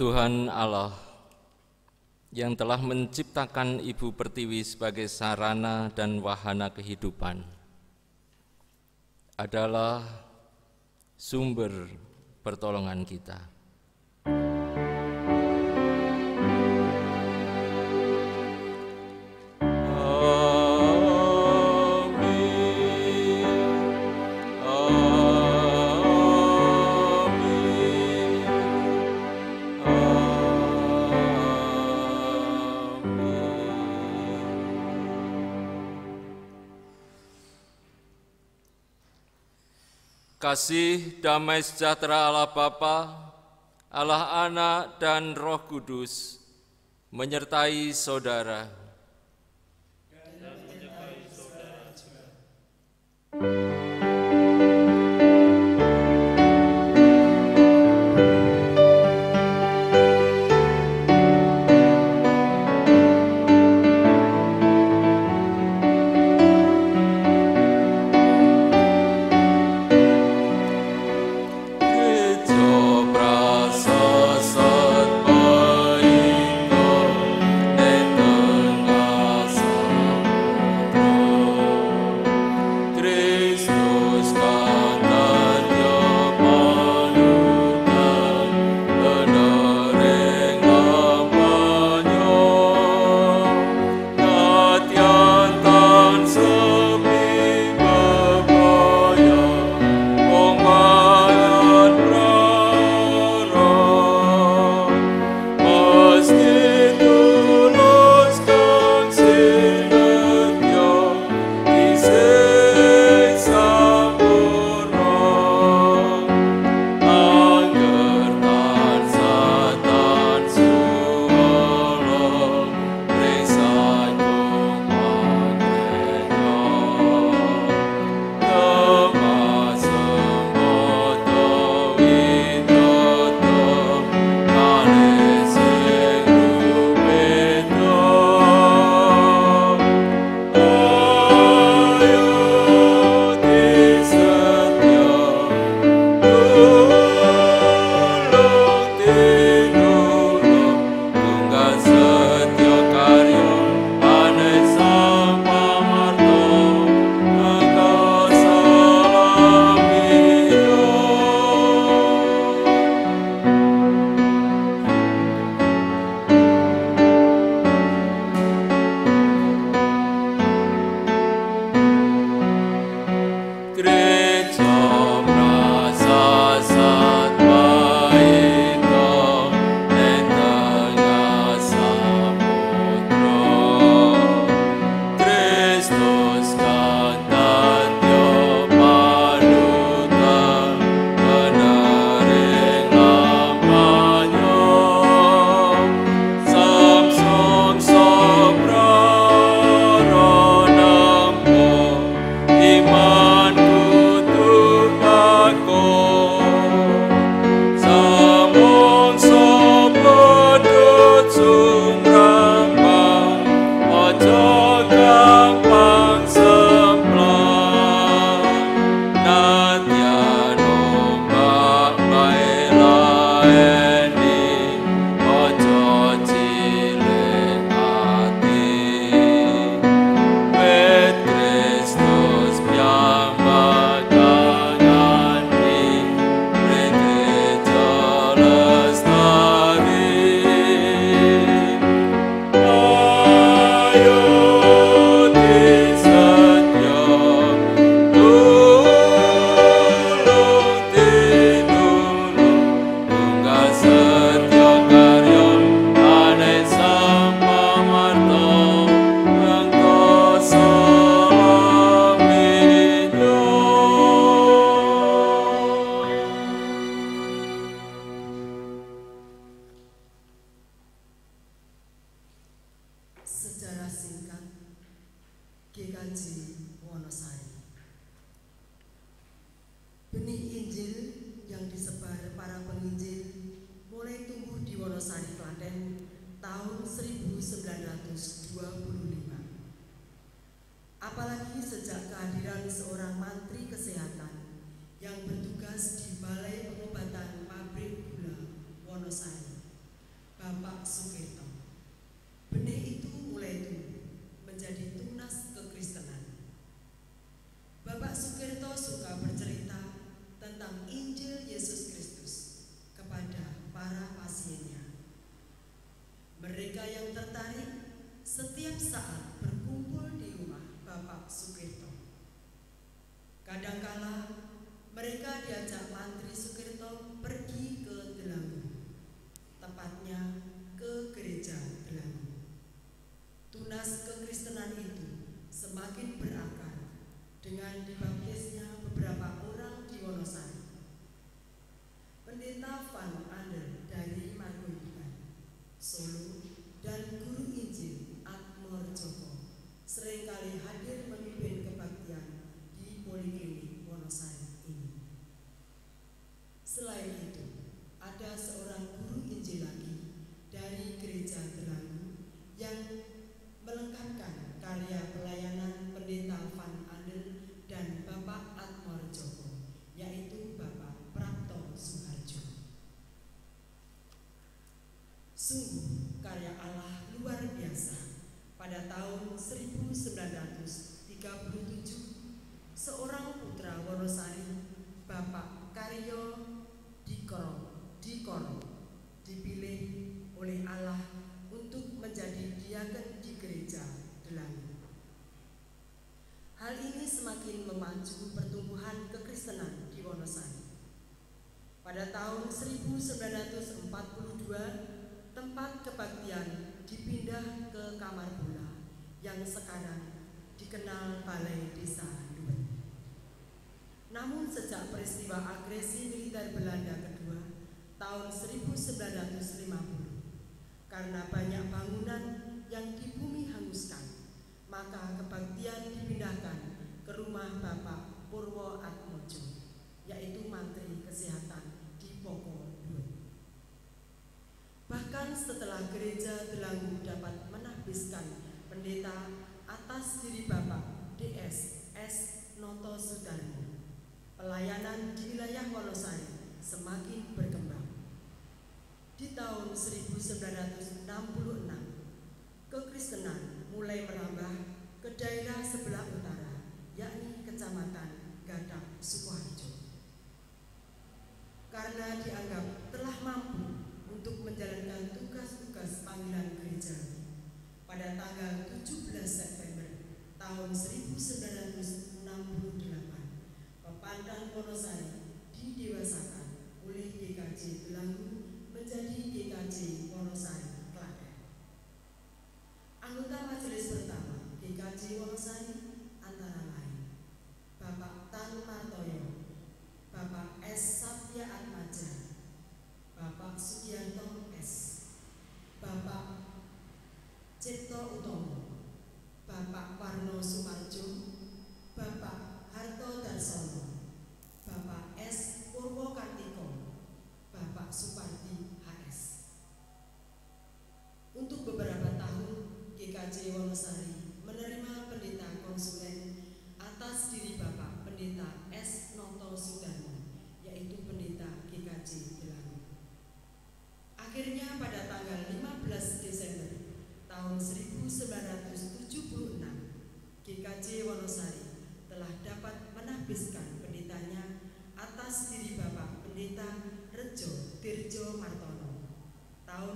Tuhan Allah yang telah menciptakan Ibu Pertiwi sebagai sarana dan wahana kehidupan adalah sumber pertolongan kita. Kasih damai sejahtera Allah Bapa, Allah Anak dan Roh Kudus menyertai saudara. Dan menyertai saudara juga. Tengah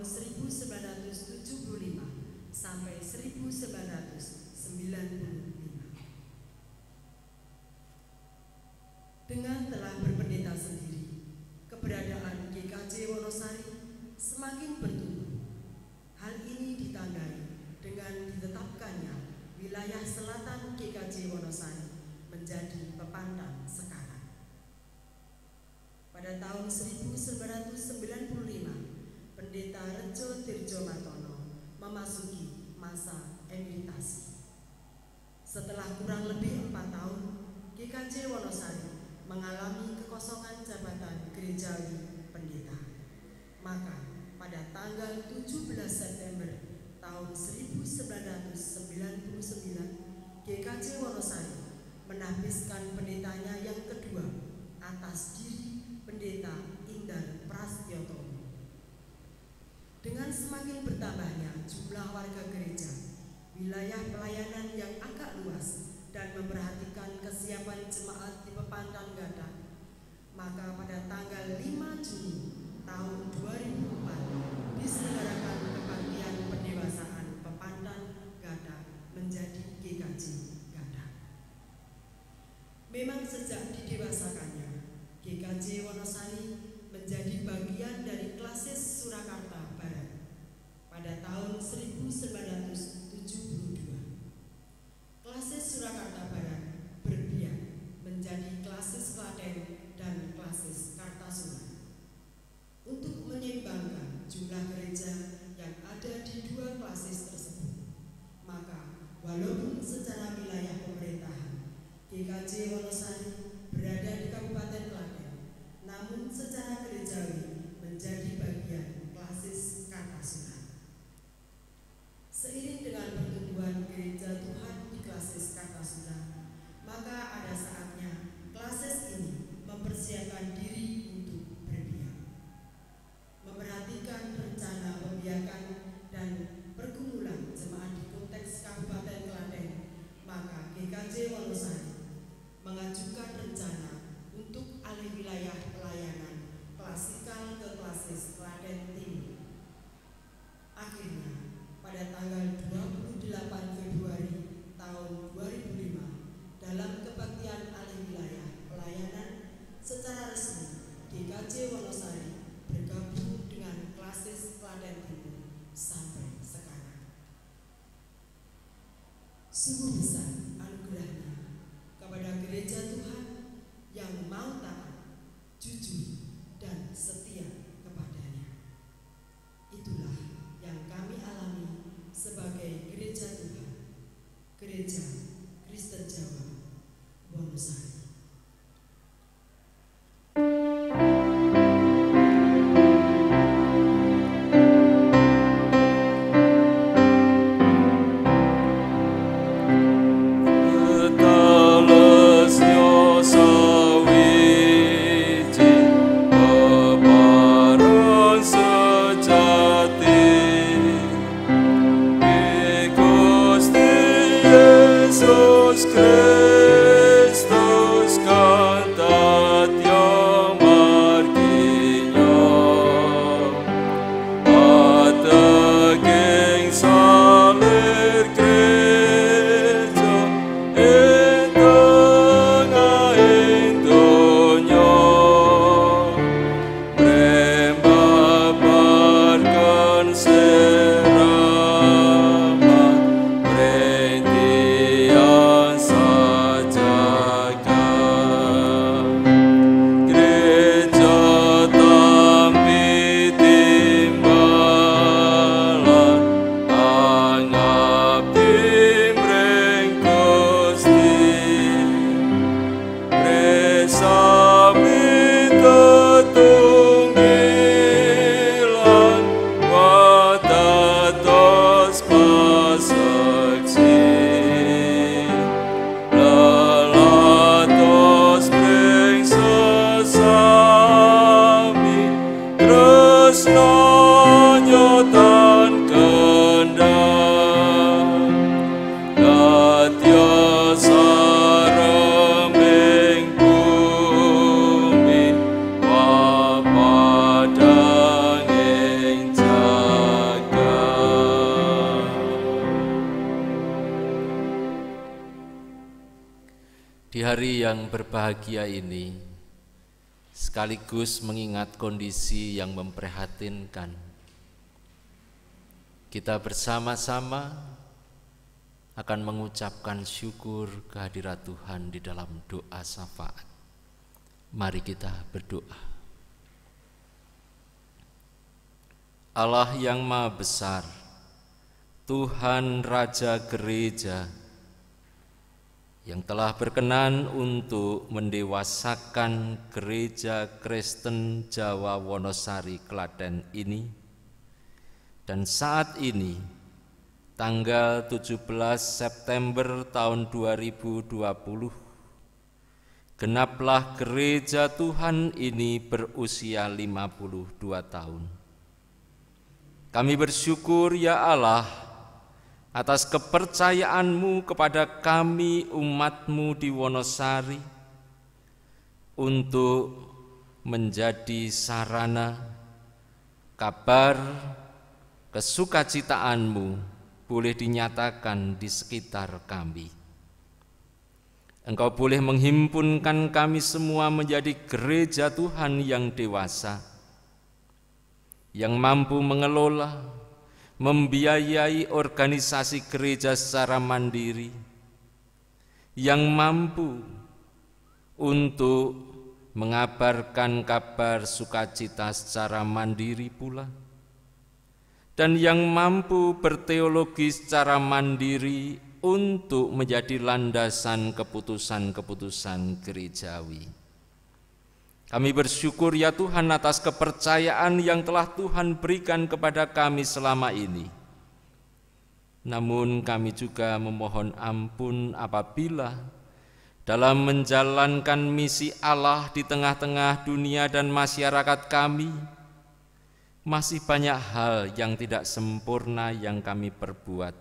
1975 sampai 1995. Dengan telah berpendeta sendiri, keberadaan GKJ Wonosari semakin bertumbuh. Hal ini ditandai dengan ditetapkannya wilayah selatan GKJ Wonosari menjadi Pepandan sekarang. Pada tahun 1995, Pendeta Rejo Tirjomatono memasuki masa emeritasi. Setelah kurang lebih 4 tahun, GKJ Wonosari mengalami kekosongan jabatan gerejawi pendeta. Maka pada tanggal 17 September tahun 1999, GKJ Wonosari menahbiskan pendetanya yang kedua atas diri Pendeta Indar Prastyotomo. Dengan semakin bertambahnya jumlah warga gereja, wilayah pelayanan yang agak luas dan memperhatikan kesiapan jemaat di Pepandan Gadah, maka pada tanggal 5 Juni tahun 2004 diselenggarakan kebaktian pendewasaan Pepandan Gadah menjadi GKJ Gadah. Memang sejak didewasakannya, GKJ Wonosari menjadi bagian dari Klasis Surakarta Barat pada tahun 1972. Klasis Surakarta Barat berpihak menjadi Klasis Klaten dan Klasis Kartasura. Untuk menyeimbangkan jumlah gereja yang ada di dua klasis tersebut, maka walaupun secara wilayah pemerintahan GKJ Wonosari berada di Kabupaten Klaten, namun secara gerejawi menjadi bagian Klasis Kartasura. Seiring dengan pertumbuhan gereja Tuhan di Klasis Kartasura, maka ada saatnya klasis ini mempersiapkan diri untuk berbiak. Memperhatikan rencana pembiakan dan pergumulan jemaat di konteks Kabupaten Klaten, maka GKJ Wonosari mengajukan rencana untuk alih wilayah pelayanan klasikal ke Klasis Klaten Timur. Akhirnya, pada tanggal 28 Februari tahun 2005, dalam kebaktian alih wilayah pelayanan secara resmi, GKJ Wonosari bergabung dengan Klasis Klaten Timur sampai sekarang. Sungguh besar anugerahnya kepada gereja Tuhan yang mau taat, jujur, dan setia kepadanya. Itulah yang kami alami sebagai gereja Tuhan, Gereja Kristen Jawa Wonosari. hari yang berbahagia ini, sekaligus mengingat kondisi yang memprihatinkan, kita bersama-sama akan mengucapkan syukur kehadirat Tuhan di dalam doa syafaat. Mari kita berdoa. Allah yang Maha Besar, Tuhan Raja Gereja, yang telah berkenan untuk mendewasakan Gereja Kristen Jawa Wonosari Klaten ini, dan saat ini tanggal 17 September tahun 2020 genaplah Gereja Tuhan ini berusia 52 tahun. Kami bersyukur ya Allah atas kepercayaan-Mu kepada kami umat-Mu di Wonosari untuk menjadi sarana kabar kesukacitaanmu boleh dinyatakan di sekitar kami. Engkau boleh menghimpunkan kami semua menjadi gereja Tuhan yang dewasa, yang mampu mengelola, membiayai organisasi gereja secara mandiri, yang mampu untuk mengabarkan kabar sukacita secara mandiri pula, dan yang mampu berteologi secara mandiri untuk menjadi landasan keputusan-keputusan gerejawi. Kami bersyukur ya Tuhan atas kepercayaan yang telah Tuhan berikan kepada kami selama ini. Namun kami juga memohon ampun apabila dalam menjalankan misi Allah di tengah-tengah dunia dan masyarakat kami, masih banyak hal yang tidak sempurna yang kami perbuat.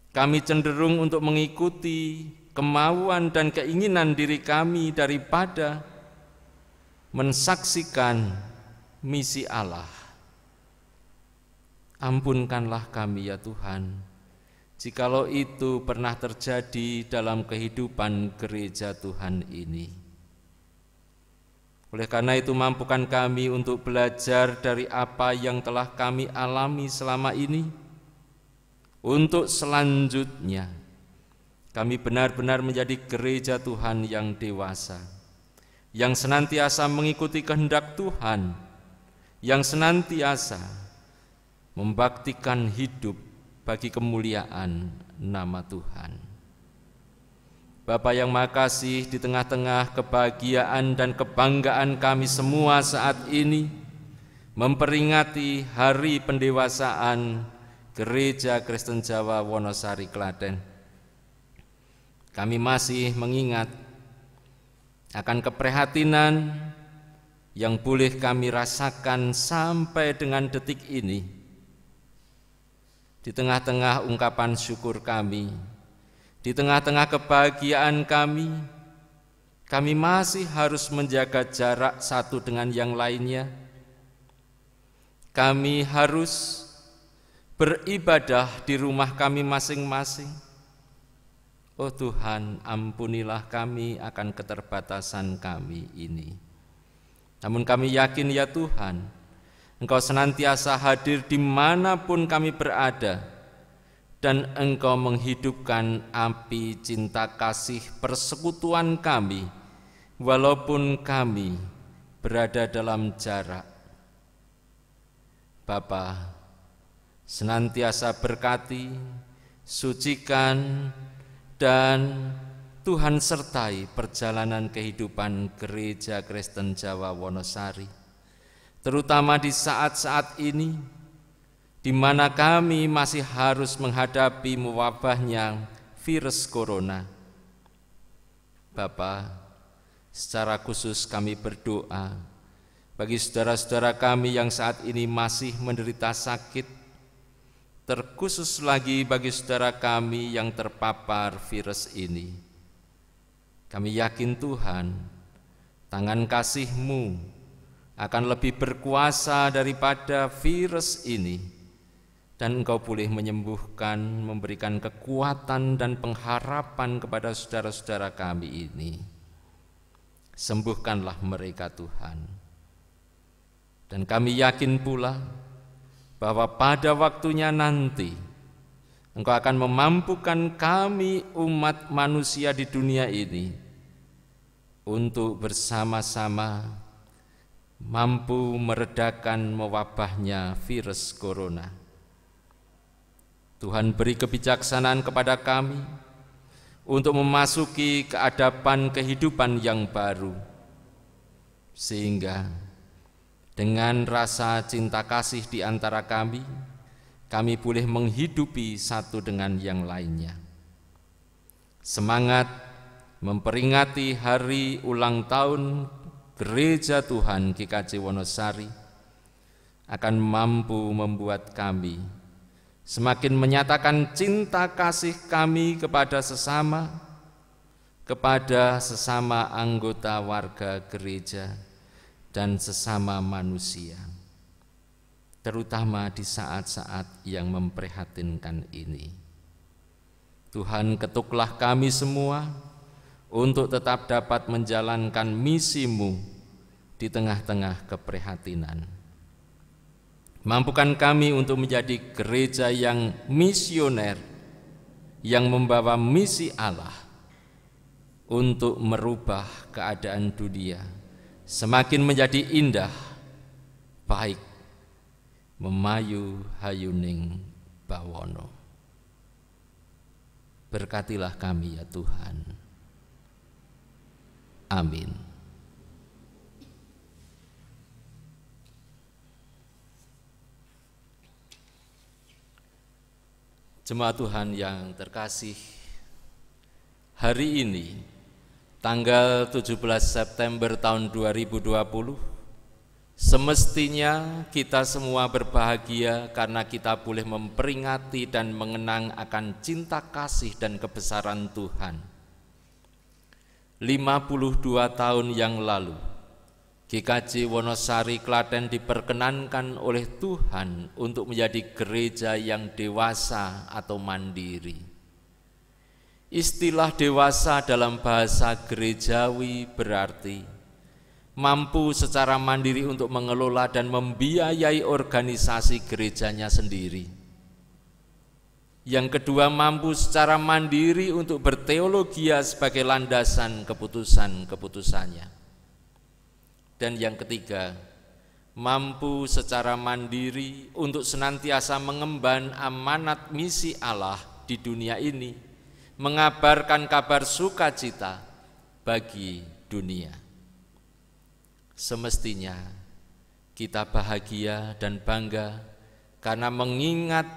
Kami cenderung untuk mengikuti kemauan dan keinginan diri kami daripada mensaksikan misi Allah. Ampunkanlah kami ya Tuhan, jikalau itu pernah terjadi dalam kehidupan gereja Tuhan ini. Oleh karena itu mampukan kami untuk belajar dari apa yang telah kami alami selama ini, untuk selanjutnya kami benar-benar menjadi gereja Tuhan yang dewasa, yang senantiasa mengikuti kehendak Tuhan, yang senantiasa membaktikan hidup bagi kemuliaan nama Tuhan. Bapa yang Maha Kasih, di tengah-tengah kebahagiaan dan kebanggaan kami semua saat ini memperingati hari pendewasaan Gereja Kristen Jawa Wonosari Klaten, kami masih mengingat akan keprihatinan yang boleh kami rasakan sampai dengan detik ini. Di tengah-tengah ungkapan syukur kami, di tengah-tengah kebahagiaan kami masih harus menjaga jarak satu dengan yang lainnya. Kami harus beribadah di rumah kami masing-masing. Oh Tuhan, ampunilah kami akan keterbatasan kami ini. Namun kami yakin ya Tuhan, Engkau senantiasa hadir dimanapun kami berada, dan Engkau menghidupkan api cinta kasih persekutuan kami, walaupun kami berada dalam jarak. Bapa, senantiasa berkati, sucikan, dan Tuhan sertai perjalanan kehidupan Gereja Kristen Jawa Wonosari, terutama di saat-saat ini di mana kami masih harus menghadapi mewabahnya virus corona. Bapa, secara khusus kami berdoa bagi saudara-saudara kami yang saat ini masih menderita sakit, terkhusus lagi bagi saudara kami yang terpapar virus ini. Kami yakin Tuhan, tangan kasih-Mu akan lebih berkuasa daripada virus ini, dan Engkau boleh menyembuhkan, memberikan kekuatan dan pengharapan kepada saudara-saudara kami ini. Sembuhkanlah mereka Tuhan. Dan kami yakin pula bahwa pada waktunya nanti Engkau akan memampukan kami umat manusia di dunia ini untuk bersama-sama mampu meredakan mewabahnya virus corona. Tuhan beri kebijaksanaan kepada kami untuk memasuki keadaban kehidupan yang baru, sehingga dengan rasa cinta kasih di antara kami boleh menghidupi satu dengan yang lainnya. Semangat memperingati hari ulang tahun Gereja Tuhan GKJ Wonosari akan mampu membuat kami semakin menyatakan cinta kasih kami kepada sesama anggota warga gereja dan sesama manusia, terutama di saat-saat yang memprihatinkan ini. Tuhan, ketuklah kami semua untuk tetap dapat menjalankan misi-Mu di tengah-tengah keprihatinan. Mampukan kami untuk menjadi gereja yang misioner, yang membawa misi Allah untuk merubah keadaan dunia semakin menjadi indah, baik, memayu hayuning bawono. Berkatilah kami ya Tuhan. Amin. Jemaat Tuhan yang terkasih, hari ini tanggal 17 September tahun 2020 semestinya kita semua berbahagia karena kita boleh memperingati dan mengenang akan cinta kasih dan kebesaran Tuhan. 52 tahun yang lalu GKJ Wonosari Klaten diperkenankan oleh Tuhan untuk menjadi gereja yang dewasa atau mandiri. Istilah dewasa dalam bahasa gerejawi berarti mampu secara mandiri untuk mengelola dan membiayai organisasi gerejanya sendiri. Yang kedua, mampu secara mandiri untuk berteologia sebagai landasan keputusan-keputusannya. Dan yang ketiga, mampu secara mandiri untuk senantiasa mengemban amanat misi Allah di dunia ini, mengabarkan kabar sukacita bagi dunia. Semestinya kita bahagia dan bangga karena mengingat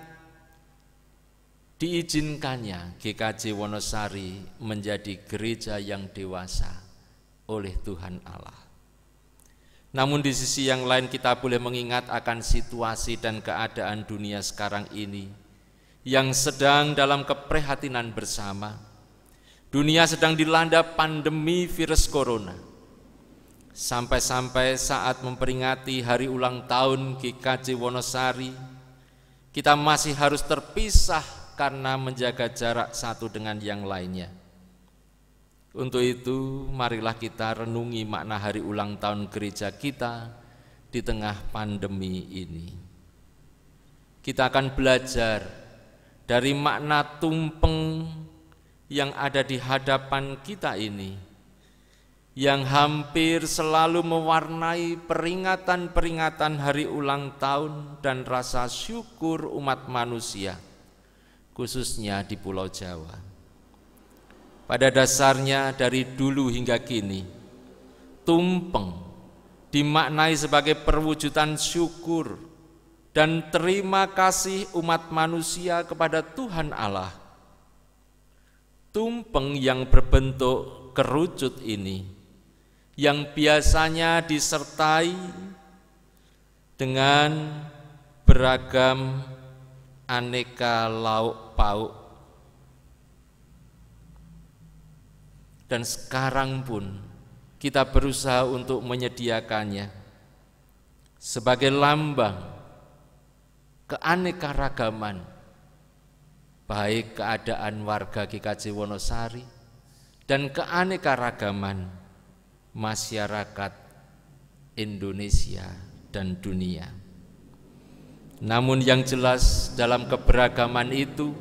diizinkannya GKJ Wonosari menjadi gereja yang dewasa oleh Tuhan Allah. Namun di sisi yang lain kita boleh mengingat akan situasi dan keadaan dunia sekarang ini yang sedang dalam keprihatinan bersama. Dunia sedang dilanda pandemi virus corona. Sampai-sampai saat memperingati hari ulang tahun GKJ Wonosari, kita masih harus terpisah karena menjaga jarak satu dengan yang lainnya. Untuk itu, marilah kita renungi makna hari ulang tahun gereja kita di tengah pandemi ini. Kita akan belajar dari makna tumpeng yang ada di hadapan kita ini, yang hampir selalu mewarnai peringatan-peringatan hari ulang tahun dan rasa syukur umat manusia, khususnya di Pulau Jawa. Pada dasarnya dari dulu hingga kini, tumpeng dimaknai sebagai perwujudan syukur dan terima kasih umat manusia kepada Tuhan Allah. Tumpeng yang berbentuk kerucut ini, yang biasanya disertai dengan beragam aneka lauk pauk, dan sekarang pun kita berusaha untuk menyediakannya sebagai lambang keanekaragaman, baik keadaan warga GKJ Wonosari dan keanekaragaman masyarakat Indonesia dan dunia. Namun yang jelas dalam keberagaman itu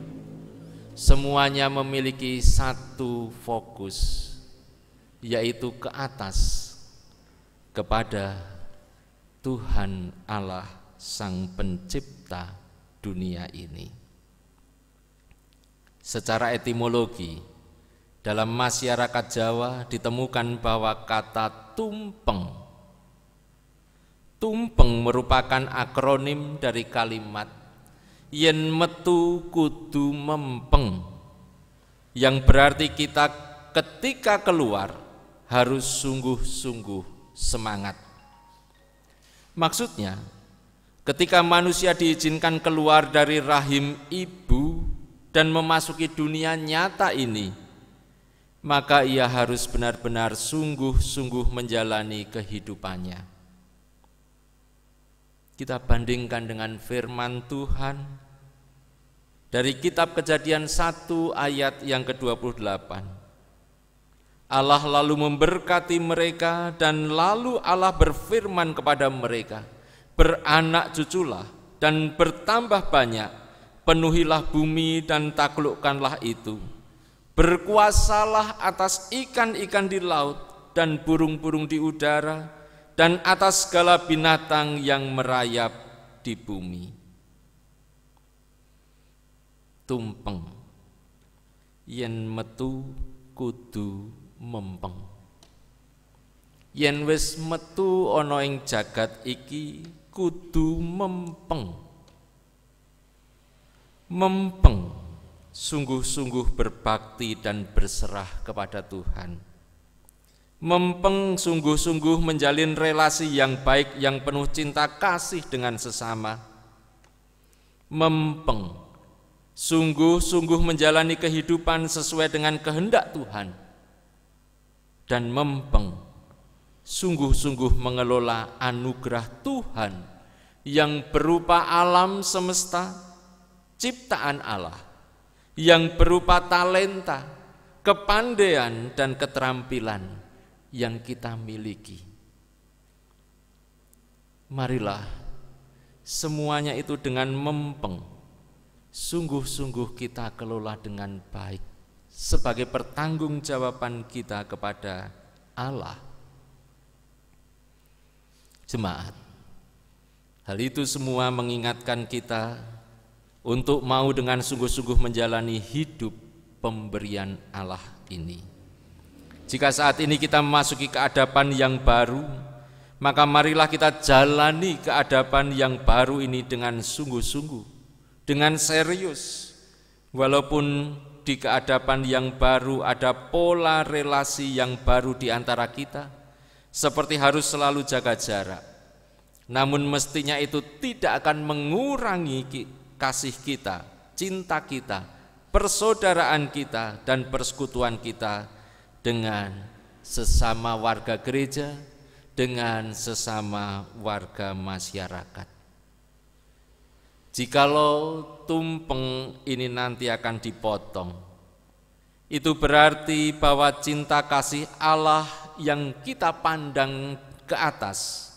semuanya memiliki satu fokus, yaitu ke atas, kepada Tuhan Allah Sang Pencipta dunia ini. Secara etimologi, dalam masyarakat Jawa ditemukan bahwa kata tumpeng merupakan akronim dari kalimat yen metu kudu mempeng, yang berarti kita ketika keluar harus sungguh-sungguh semangat. Maksudnya, ketika manusia diizinkan keluar dari rahim ibu dan memasuki dunia nyata ini, maka ia harus benar-benar sungguh-sungguh menjalani kehidupannya. Kita bandingkan dengan firman Tuhan dari kitab Kejadian 1 ayat yang ke-28. Allah lalu memberkati mereka dan lalu Allah berfirman kepada mereka, beranak cuculah dan bertambah banyak, penuhilah bumi dan taklukkanlah itu. Berkuasalah atas ikan-ikan di laut dan burung-burung di udara dan atas segala binatang yang merayap di bumi. Tumpeng, yen metu kudu mempeng. Yen wis metu ana ing jagat iki kudu mempeng. Mempeng, sungguh-sungguh berbakti dan berserah kepada Tuhan. Mempeng, sungguh-sungguh menjalin relasi yang baik yang penuh cinta kasih dengan sesama. Mempeng, sungguh-sungguh menjalani kehidupan sesuai dengan kehendak Tuhan. Dan mempeng, sungguh-sungguh mengelola anugerah Tuhan yang berupa alam semesta, ciptaan Allah, yang berupa talenta, kepandaian dan keterampilan yang kita miliki. Marilah semuanya itu dengan mempeng, sungguh-sungguh kita kelola dengan baik sebagai pertanggungjawaban kita kepada Allah. Jemaat, hal itu semua mengingatkan kita untuk mau dengan sungguh-sungguh menjalani hidup pemberian Allah ini. Jika saat ini kita memasuki keadaban yang baru, maka marilah kita jalani keadaban yang baru ini dengan sungguh-sungguh, dengan serius. Walaupun di keadaban yang baru ada pola relasi yang baru di antara kita, seperti harus selalu jaga jarak. Namun mestinya itu tidak akan mengurangi kasih kita, cinta kita, persaudaraan kita, dan persekutuan kita dengan sesama warga gereja, dengan sesama warga masyarakat. Jikalau tumpeng ini nanti akan dipotong, itu berarti bahwa cinta kasih Allah yang kita pandang ke atas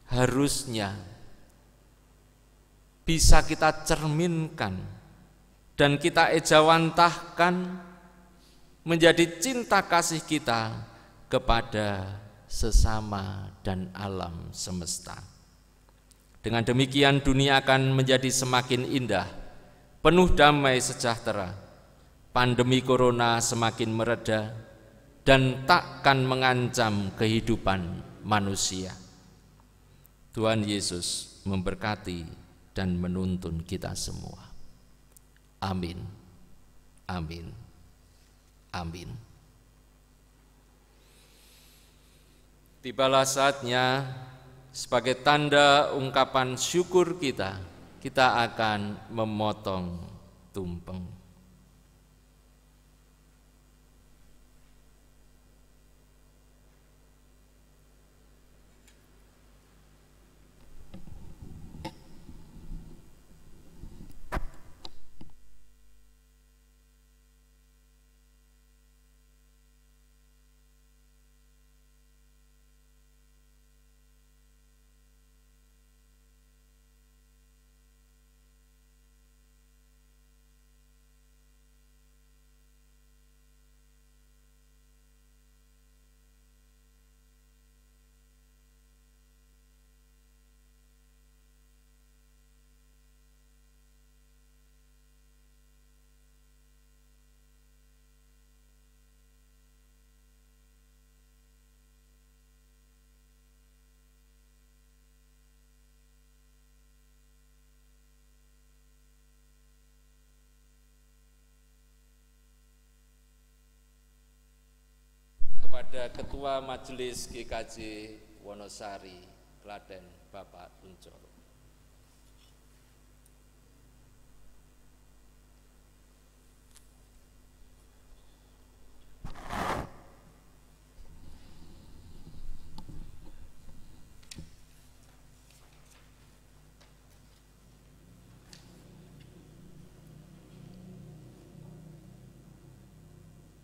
harusnya bisa kita cerminkan dan kita ejawantahkan menjadi cinta kasih kita kepada sesama dan alam semesta. Dengan demikian dunia akan menjadi semakin indah, penuh damai sejahtera. Pandemi corona semakin mereda dan takkan mengancam kehidupan manusia. Tuhan Yesus memberkati dan menuntun kita semua. Amin. Amin. Amin. Tibalah saatnya sebagai tanda ungkapan syukur kita akan memotong tumpeng. kepada Ketua Majelis GKJ Wonosari, Klaten, Bapak Kuncoro.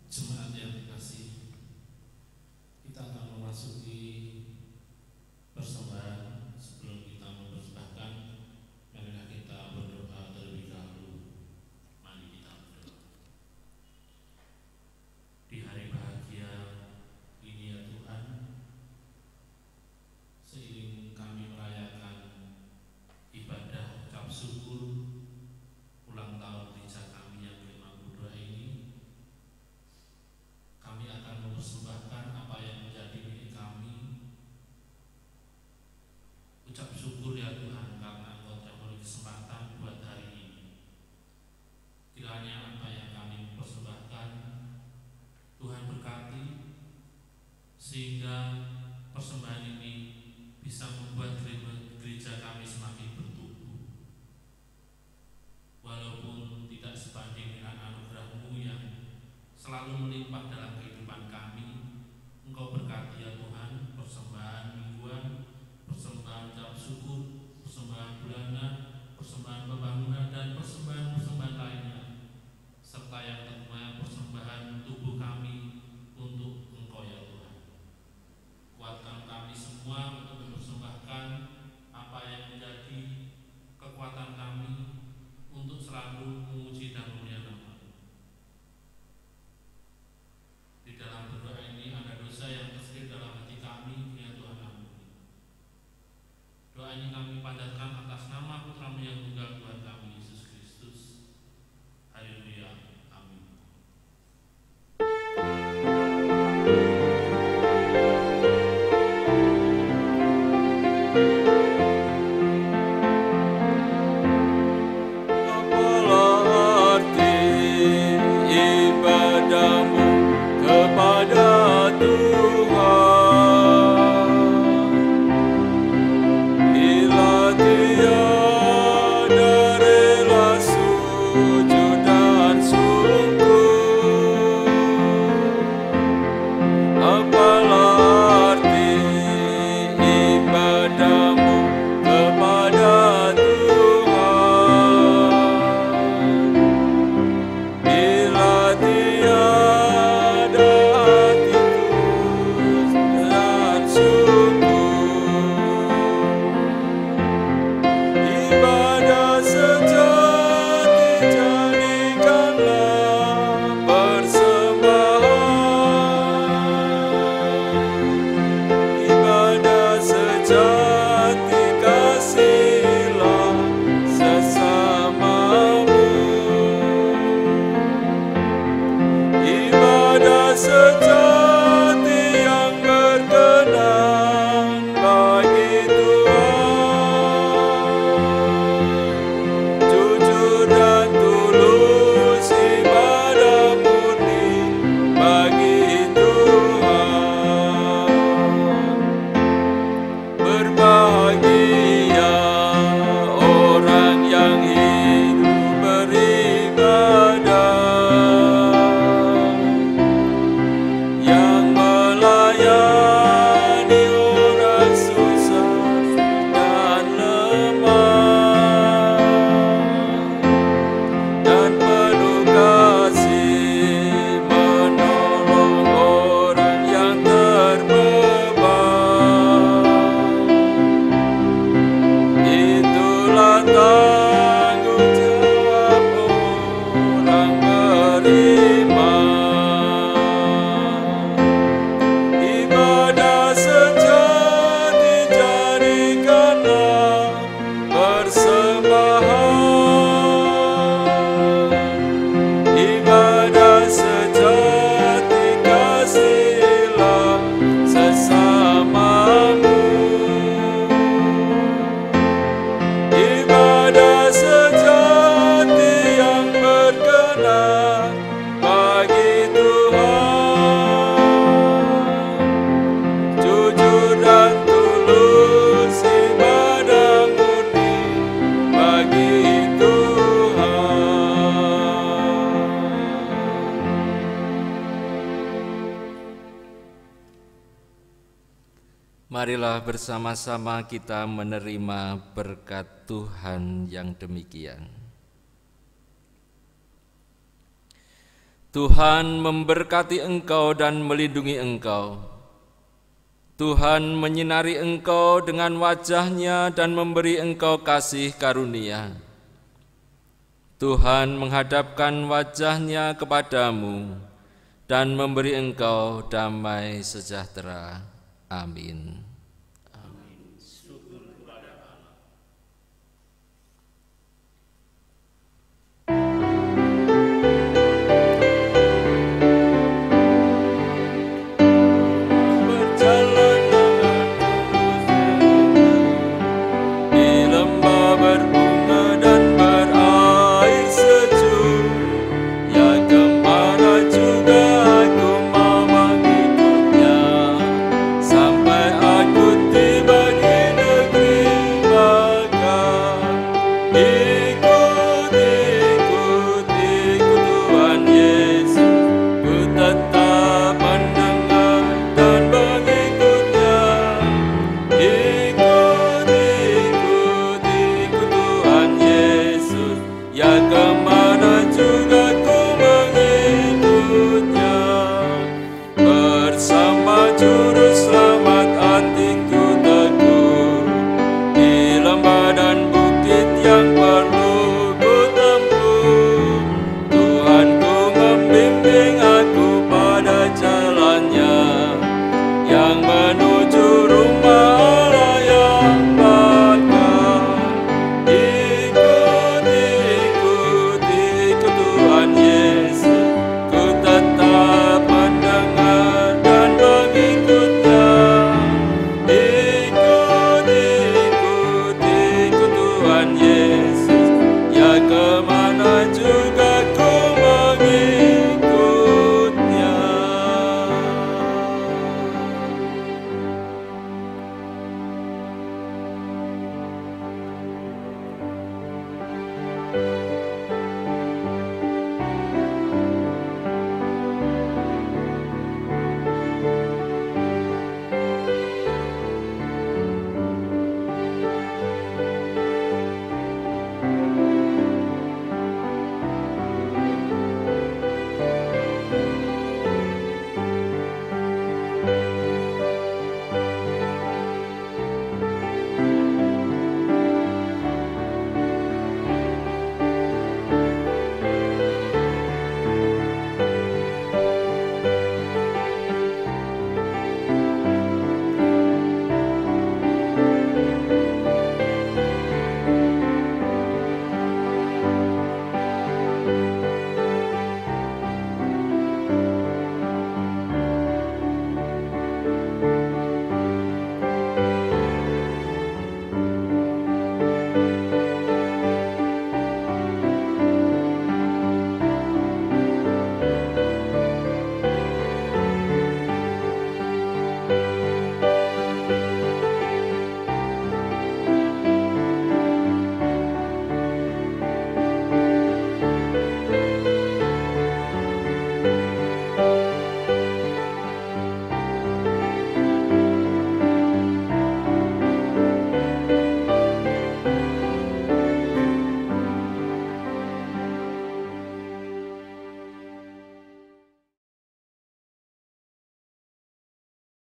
Jemaat yang dikasih, kita akan memasuki persembahan. Sebelum kita mempersembahkan, marilah kita berdoa terlebih dahulu. Mari kita berdoa. Di hari bahagia ini ya Tuhan, seiring kami merayakan ibadah ucap syukur ulang tahun gereja kami yang ke-52 ini, kami akan mempersembahkan apa yang menjadi milik kami. Ucap syukur ya Tuhan karena Engkau telah memberi kesempatan buat hari ini. Kiranya apa yang kami mempersembahkan Tuhan berkati, sehingga persembahan ini bisa membuat gereja kami semakin bertumbuh. Walaupun tidak sebanding dengan anugerah-Mu yang selalu melimpah dalam kehidupan kami, Engkau berkati ya Tuhan persembahan mingguan, persembahan ucap syukur, persembahan bulanan, persembahan pembangunan, dan persembahan lainnya, serta yang terutama persembahan tubuh kami untuk Engkau ya Tuhan. Kuatkan kami semua untuk mempersembahkan apa yang menjadi kekuatan kami untuk selalu memuji dan memuliakan nama-Mu. Di dalam berdoa ini ada dosa yang terselip dalam hati kami, ya Tuhan ampuni. Doa ini kami panjatkan atas nama Putra-Mu yang tunggal Tuhan kami Yesus Kristus. Haleluya. Amin. Apalah arti ibadahmu kepada Tuhan bila tiada rela sujud dan sungguh? Apalah arti ibadahmu kepada bila tiada hati tulus dan sungguh? Ibadah sejati jadikanlah persembahan. Ibadah sejati kasihilah sesamamu. Ibadah sejati yang berkenan bagi Tuhan. Jujur dan tulus ibadah murni bagi Tuhan. Berbahagia orang yang hidup beribadah, yang melayani orang susah dan lemah, dan penuh kasih menolong orang yang terbeban. Itulah tanggung jawab orang beriman. Ibadah sejati jadikanlah persembahan. Ibadah sejati kasihilah sesamamu. Ibadah sejati yang berkenan bagi Tuhan. Marilah bersama-sama kita menerima berkat Tuhan yang demikian. Tuhan memberkati engkau dan melindungi engkau. Tuhan menyinari engkau dengan wajah-Nya dan memberi engkau kasih karunia. Tuhan menghadapkan wajah-Nya kepadamu dan memberi engkau damai sejahtera. Amin.